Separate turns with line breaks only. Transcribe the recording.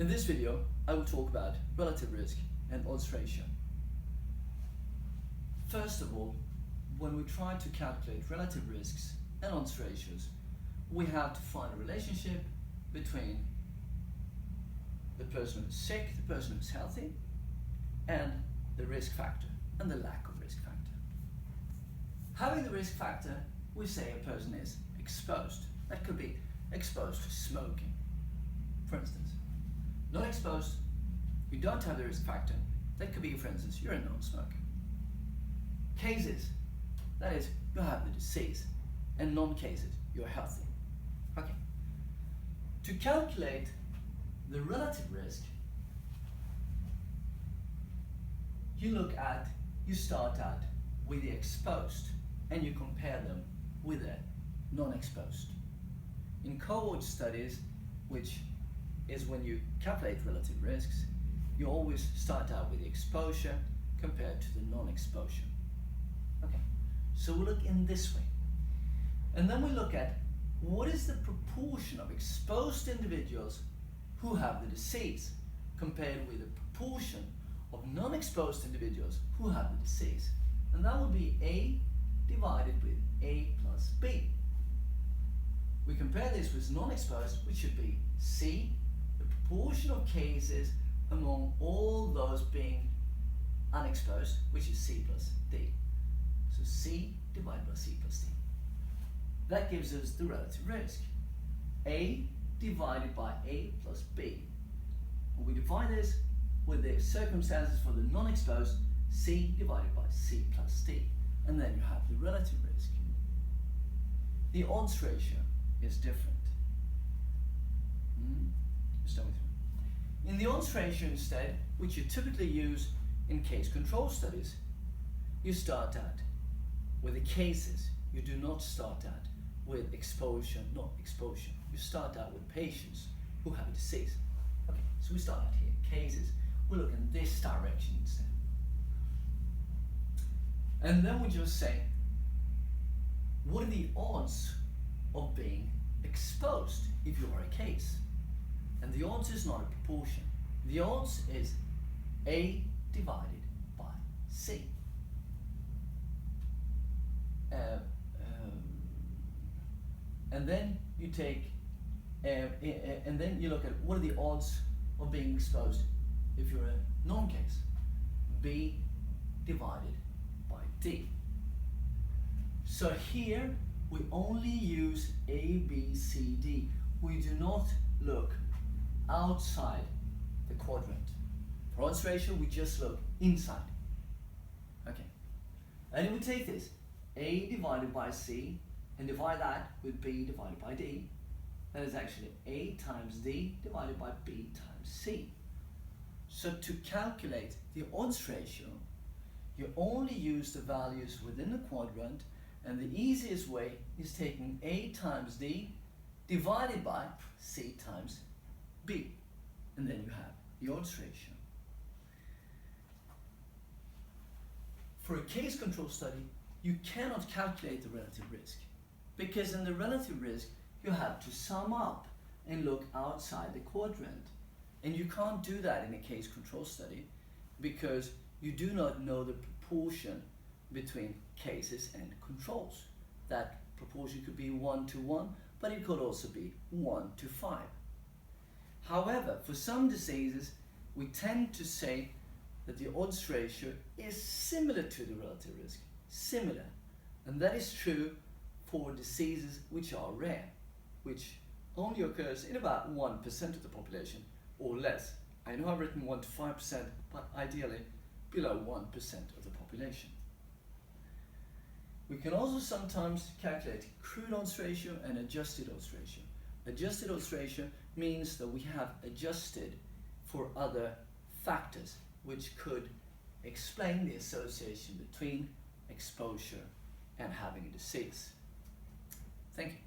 In this video, I will talk about relative risk and odds ratio. First of all, when we try to calculate relative risks and odds ratios, we have to find a relationship between the person who's sick, the person who's healthy, and the risk factor and the lack of risk factor. Having the risk factor, we say a person is exposed. That could be exposed to smoking, for instance. Not exposed, you don't have the risk factor. That could be, for instance, you're a non-smoker. Cases, that is, you have the disease, and non-cases, you're healthy. Okay. To calculate the relative risk, you start out with the exposed and you compare them with the non-exposed. In cohort studies, which is when you calculate relative risks, you always start out with the exposure compared to the non-exposure. Okay, so we look in this way. And then we look at what is the proportion of exposed individuals who have the disease compared with the proportion of non-exposed individuals who have the disease. And that would be A divided with A plus B. We compare this with non-exposed, which should be C, the proportion of cases among all those being unexposed, which is C plus D. So C divided by C plus D. That gives us the relative risk. A divided by A plus B. And we divide this with the circumstances for the non-exposed, C divided by C plus D. And then you have the relative risk. The odds ratio is different. Start with me. In the odds ratio instead, which you typically use in case control studies, you start out with the cases. You do not start out with exposure, not exposure. You start out with patients who have a disease. Okay, so we start out here, cases. We look in this direction instead. And then we just say, what are the odds of being exposed if you are a case? And the odds is not a proportion. The odds is A divided by C. And then you take, and then you look at what are the odds of being exposed if you're a non-case. B divided by D. So here we only use A, B, C, D. We do not look outside the quadrant. For odds ratio, we just look inside. Okay. And we take this, A divided by C, and divide that with B divided by D. That is actually A times D divided by B times C. So to calculate the odds ratio, you only use the values within the quadrant, and the easiest way is taking A times D divided by C times B. And then you have the odds ratio. For a case control study, you cannot calculate the relative risk, because in the relative risk, you have to sum up and look outside the quadrant. And you can't do that in a case control study because you do not know the proportion between cases and controls. That proportion could be 1 to 1, but it could also be 1 to 5. However, for some diseases, we tend to say that the odds ratio is similar to the relative risk. Similar. And that is true for diseases which are rare, which only occurs in about 1% of the population or less. I know I've written 1 to 5%, but ideally below 1% of the population. We can also sometimes calculate crude odds ratio and adjusted odds ratio. Adjusted odds ratio means that we have adjusted for other factors which could explain the association between exposure and having a disease. Thank you.